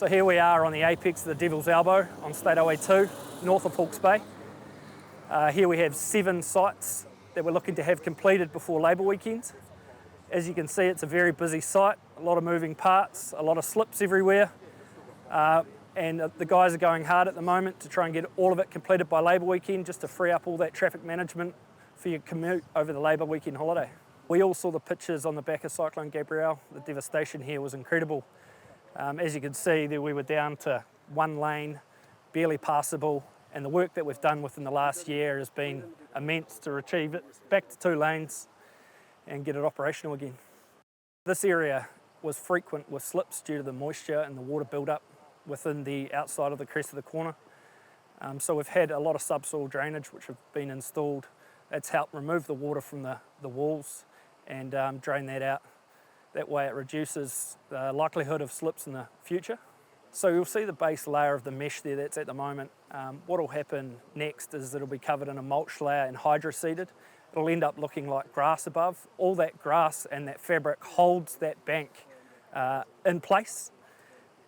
So here we are on the apex of the Devil's Elbow on State Highway 2, north of Hawke's Bay. Here we have 7 sites that we're looking to have completed before Labour weekend. As you can see, it's a very busy site, a lot of moving parts, a lot of slips everywhere. And the guys are going hard at the moment to try and get all of it completed by Labour weekend, just to free up all that traffic management for your commute over the Labour weekend holiday. We all saw the pictures on the back of Cyclone Gabrielle. The devastation here was incredible. As you can see, there we were down to 1 lane, barely passable, and the work that we've done within the last year has been immense to achieve it back to 2 lanes and get it operational again. This area was frequent with slips due to the moisture and the water build-up within the outside of the crest of the corner. So we've had a lot of subsoil drainage which have been installed. It's helped remove the water from the walls and drain that out. That way it reduces the likelihood of slips in the future. So you'll see the base layer of the mesh there that's at the moment. What will happen next is it'll be covered in a mulch layer and hydroseeded. It'll end up looking like grass above. All that grass and that fabric holds that bank in place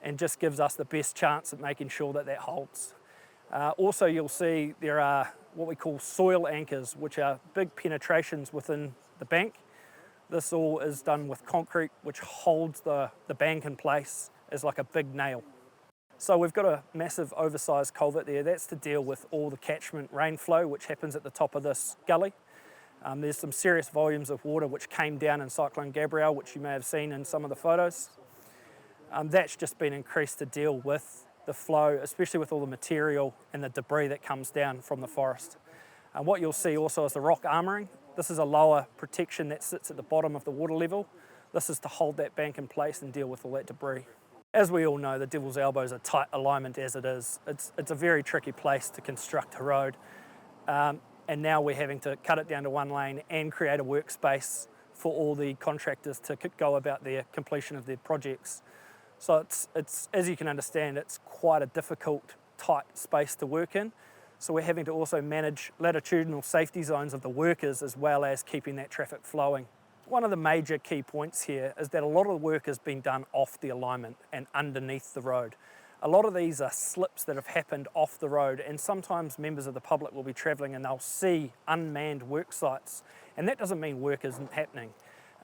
and just gives us the best chance at making sure that that holds. Also you'll see there are what we call soil anchors, which are big penetrations within the bank. This all is done with concrete, which holds the bank in place as like a big nail. So we've got a massive oversized culvert there. That's to deal with all the catchment rain flow, which happens at the top of this gully. There's some serious volumes of water which came down in Cyclone Gabrielle, which you may have seen in some of the photos. That's just been increased to deal with the flow, especially with all the material and the debris that comes down from the forest. What you'll see also is the rock armouring. This is a lower protection that sits at the bottom of the water level. This is to hold that bank in place and deal with all that debris. As we all know, the Devil's Elbow is a tight alignment as it is. It's a very tricky place to construct a road. And now we're having to cut it down to 1 lane and create a workspace for all the contractors to go about their completion of their projects. So it's as you can understand, it's quite a difficult, tight space to work in. So we're having to also manage latitudinal safety zones of the workers as well as keeping that traffic flowing. One of the major key points here is that a lot of the work has been done off the alignment and underneath the road. A lot of these are slips that have happened off the road, and sometimes members of the public will be travelling and they'll see unmanned work sites, and that doesn't mean work isn't happening.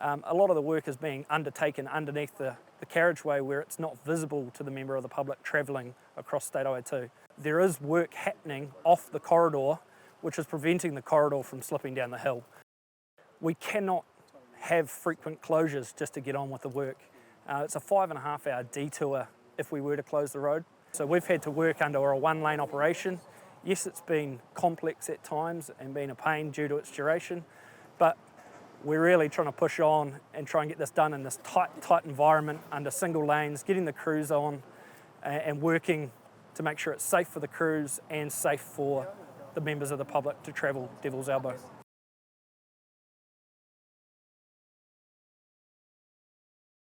A lot of the work is being undertaken underneath the carriageway where it's not visible to the member of the public travelling across State Highway 2. There is work happening off the corridor which is preventing the corridor from slipping down the hill. We cannot have frequent closures just to get on with the work. It's a 5.5 hour detour if we were to close the road. So we've had to work under a 1 lane operation. Yes, it's been complex at times and been a pain due to its duration, but we're really trying to push on and try and get this done in this tight environment under single lanes, getting the crews on and working to make sure it's safe for the crews and safe for the members of the public to travel Devil's Elbow.